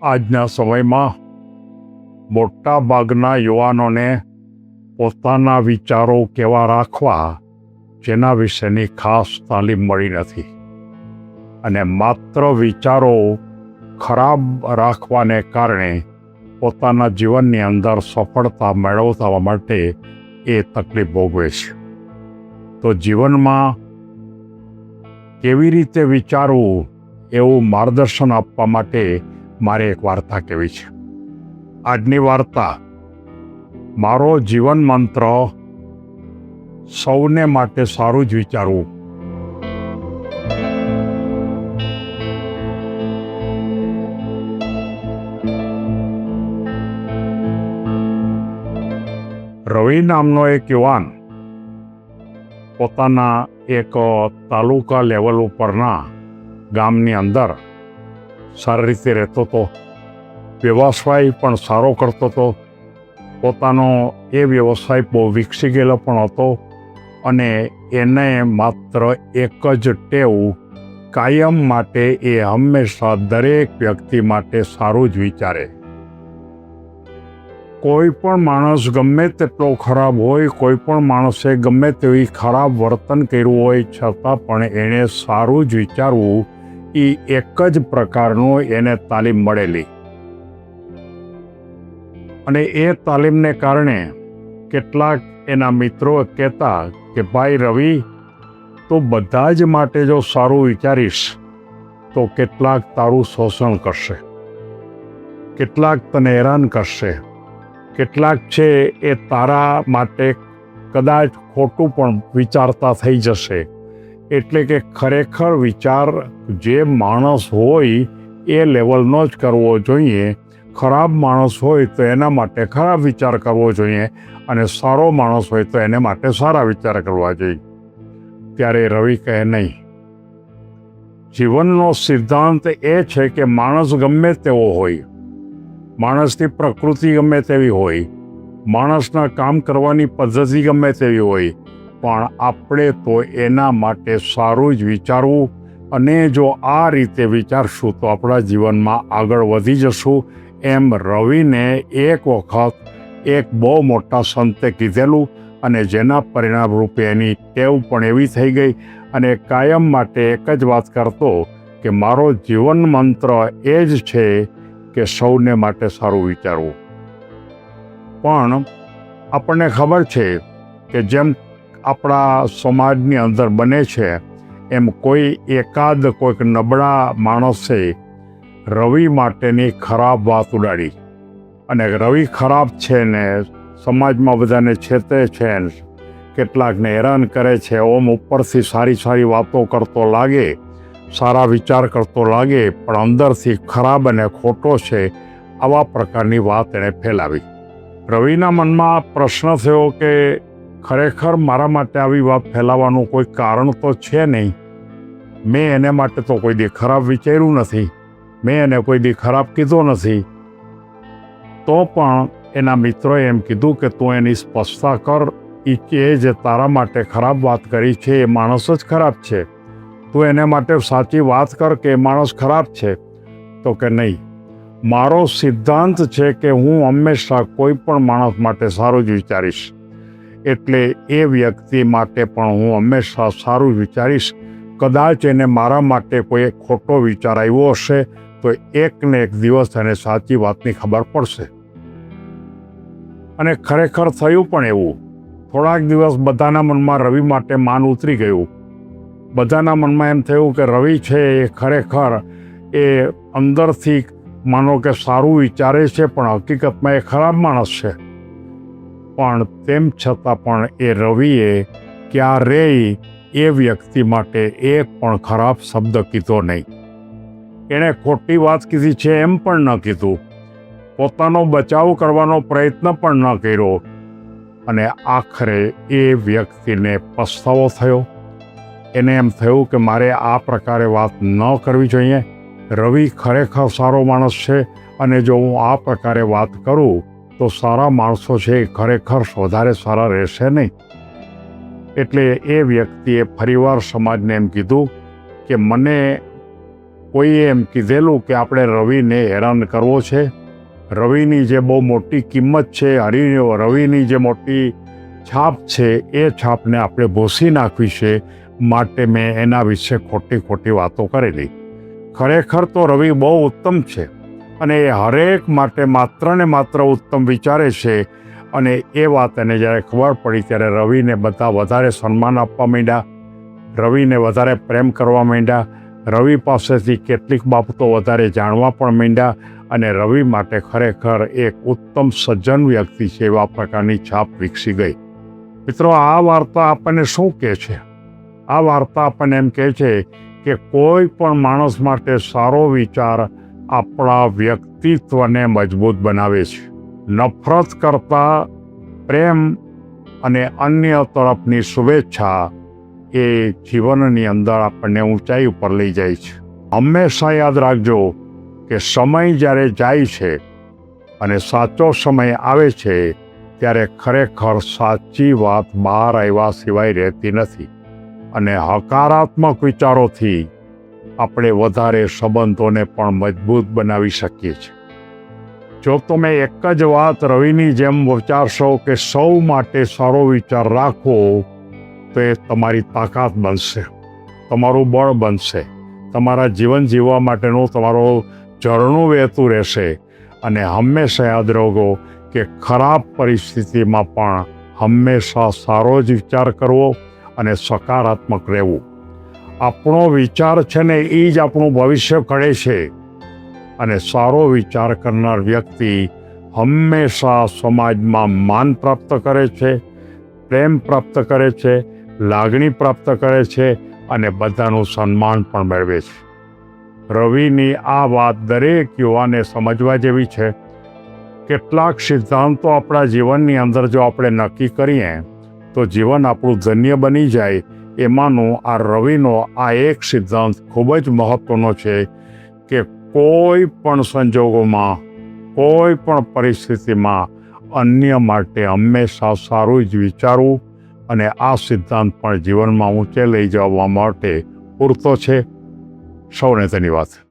આજના સમયમાં મોટા ભાગના યુવાનોને પોતાના વિચારો કેવા રાખવા જેના વિશેની ખાસ તાલીમ મળી નથી, અને માત્ર વિચારો ખરાબ રાખવાને કારણે પોતાના જીવનની અંદર સફળતા મેળવવા માટે એ તકલીફ ભોગવે છે. તો જીવનમાં કેવી રીતે વિચારવું એવું માર્ગદર્શન આપવા માટે મારે એક વાર્તા કહેવી છે. આજની વાર્તા મારો જીવન મંત્ર સૌને માટે સારું જ વિચારવું. રવિ નામનો એક યુવાન પોતાના એક તાલુકા લેવલ ઉપરના ગામની અંદર સારી રીતે રહેતો હતો. વ્યવસાય પણ સારો કરતો હતો. પોતાનો એ વ્યવસાય બહુ વિકસી ગયેલો પણ હતો, અને એને માત્ર એક જ ટેવ, કાયમ માટે એ હંમેશા દરેક વ્યક્તિ માટે સારું જ વિચારે. કોઈ પણ માણસ ગમે તેટલો ખરાબ હોય, કોઈ પણ માણસે ગમે તેવી ખરાબ વર્તન કર્યું હોય, છતાં પણ એણે સારું જ વિચારવું, એ એક જ પ્રકારનું એને તાલીમ મળેલી. અને એ તાલીમને કારણે કેટલાક એના મિત્રો કહેતા કે ભાઈ રવિ, તું બધા જ માટે જો સારું વિચારીશ તો કેટલાક તારું શોષણ કરશે, કેટલાક તને હેરાન કરશે, કેટલાક છે એ તારા માટે કદાચ ખોટું પણ વિચારતા થઈ જશે. એટલે કે ખરેખર વિચાર જે માણસ હોય એ લેવલનો જ કરવો જોઈએ. ખરાબ માણસ હોય તો એના માટે ખરાબ વિચાર કરવો જોઈએ, અને સારો માણસ હોય તો એને માટે સારા વિચાર કરવા જોઈએ. ત્યારે રવિ કહે નહીં, જીવનનો સિદ્ધાંત એ છે કે માણસ ગમે તેવો હોય, માણસની પ્રકૃતિ ગમે તેવી હોય, માણસના કામ કરવાની પદ્ધતિ ગમે તેવી હોય, પણ આપણે તો એના માટે સારું જ વિચારવું. અને જો આ રીતે વિચારશું તો આપણા જીવનમાં આગળ વધી જશું. એમ રવિને એક વખત એક બહુ મોટા સંતે કીધેલું, અને જેના પરિણામ રૂપે એની ટેવ પણ એવી થઈ ગઈ, અને કાયમ માટે એક જ વાત કરતો કે મારો જીવન મંત્ર એ જ છે કે સૌને માટે સારું વિચારવું. પણ આપણને ખબર છે કે જેમ આપણા સમાજની અંદર બને છે, એમ કોઈ એકાદ કોઈક નબળા માણસે રવિ માટેની ખરાબ વાત ઉડાડી, અને રવિ ખરાબ છે ને સમાજમાં બધાને છેતે છે, કેટલાકને હેરાન કરે છે, ઓમ ઉપરથી સારી સારી વાતો કરતો લાગે, સારા વિચાર કરતો લાગે, પણ અંદરથી ખરાબ અને ખોટો છે, આવા પ્રકારની વાત એણે ફેલાવી. રવિના મનમાં પ્રશ્ન થયો કે ખરેખર મારા માટે આવી વાત ફેલાવાનું કોઈ કારણ તો છે નહીં. મેં એને માટે તો કોઈ દી ખરાબ વિચાર્યું નથી, મેં એને કોઈ દી ખરાબ કીધો નથી. તો પણ એના મિત્રોએ એમ કીધું કે તું એની સ્પષ્ટતા કર. એ જે તારા માટે ખરાબ વાત કરી છે એ માણસ જ ખરાબ છે. તું એને માટે સાચી વાત કર કે એ માણસ ખરાબ છે. તો કે નહીં, મારો સિદ્ધાંત છે કે હું હંમેશા કોઈ પણ માણસ માટે સારું જ વિચારીશ, એટલે એ વ્યક્તિ માટે પણ હું હંમેશા સારું જ વિચારીશ. કદાચ એને મારા માટે કોઈ ખોટો વિચાર આવ્યો હશે તો એકને એક દિવસ એને સાચી વાતની ખબર પડશે. અને ખરેખર થયું પણ એવું. થોડાક દિવસ બધાના મનમાં રવિ માટે માન ઉતરી ગયું. બધાના મનમાં એમ થયું કે રવિ છે એ ખરેખર એ અંદરથી માનો કે સારું વિચારે છે, પણ હકીકતમાં એ ખરાબ માણસ છે. પણ તેમ છતાં પણ એ રવિએ ક્યારેય એ વ્યક્તિ માટે એક પણ ખરાબ શબ્દ કીધો નહીં. એણે ખોટી વાત કીધી છે એમ પણ ન કીધું. પોતાનો બચાવ કરવાનો પ્રયત્ન પણ ન કર્યો. અને આખરે એ વ્યક્તિને પસ્તાવો થયો. એને એમ થયું કે મારે આ પ્રકારે વાત ન કરવી જોઈએ. રવિ ખરેખર સારો માણસ છે, અને જો હું આ પ્રકારે વાત કરું તો સારા માણસો છે એ ખરેખર વધારે સારા રહેશે નહીં. એટલે એ વ્યક્તિએ ફરીવાર સમાજને એમ કીધું કે મને કોઈએ એમ કીધેલું કે આપણે રવિને હેરાન કરવો છે, રવિની જે બહુ મોટી કિંમત છે, રવિની જે મોટી છાપ છે એ છાપને આપણે ભૂંસી નાખવી છે, માટે મેં એના વિશે ખોટી વાતો કરેલી. ખરેખર તો રવિ બહુ ઉત્તમ છે અને એ હરેક માટે માત્ર ને માત્ર ઉત્તમ વિચારે છે. અને એ વાત એને જ્યારે ખબર પડી ત્યારે રવિને બધા વધારે સન્માન આપવા માંડ્યા, રવિને વધારે પ્રેમ કરવા માંડ્યા, રવિ પાસેથી કેટલીક બાબતો વધારે જાણવા પણ માંડ્યા અને રવિ માટે ખરેખર એક ઉત્તમ સજ્જન વ્યક્તિ છે એવા પ્રકારની છાપ વિકસી ગઈ. મિત્રો, આ વાર્તા આપણને શું કહે છે? આ વાર્તા આપણને એમ કહે છે કે કોઈ પણ માણસ માટે સારો વિચાર આપણા વ્યક્તિત્વને મજબૂત બનાવે છે. નફરત કરતા પ્રેમ અને અન્ય તરફની શુભેચ્છા એ જીવનની અંદર આપણને ઊંચાઈ ઉપર લઈ જાય છે. હંમેશા યાદ રાખજો કે સમય જ્યારે જાય છે અને સાચો સમય આવે છે ત્યારે ખરેખર સાચી વાત બહાર આવ્યા સિવાય રહેતી નથી. અને હકારાત્મક વિચારોથી આપણે વધારે સંબંધોને પણ મજબૂત બનાવી શકીએ છીએ. જો તમે એક જ વાત રવિની જેમ વિચારશો કે સૌ માટે સારો વિચાર રાખો, તો એ તમારી તાકાત બનશે, તમારું બળ બનશે, તમારા જીવન જીવવા માટેનું તમારું ઝરણું વહેતું રહેશે. અને હંમેશા યાદ રાખો કે ખરાબ પરિસ્થિતિમાં પણ હંમેશા સારો જ વિચાર કરવો અને સકારાત્મક રહેવું. આપણો વિચાર છે ને એ જ આપણું ભવિષ્ય ઘડે છે. અને સારો વિચાર કરનાર વ્યક્તિ હંમેશા સમાજમાં માન પ્રાપ્ત કરે છે, પ્રેમ પ્રાપ્ત કરે છે, લાગણી પ્રાપ્ત કરે છે અને બધાનું સન્માન પણ મેળવે છે. રવિની આ વાત દરેક યુવાને સમજવા જેવી છે. કેટલાક સિદ્ધાંતો આપણા જીવનની અંદર જો આપણે નક્કી કરીએ તો જીવન આપણું ધન્ય બની જાય. એમાંનો આ રવિનો આ એક સિદ્ધાંત ખૂબ જ મહત્વનો છે કે કોઈ પણ સંજોગોમાં, કોઈ પણ પરિસ્થિતિમાં અન્ય માટે હંમેશા સારું જ વિચારવું. અને આ સિદ્ધાંત પણ જીવનમાં ઊંચે લઈ જવા માટે પૂરતો છે. સૌને ધન્યવાદ.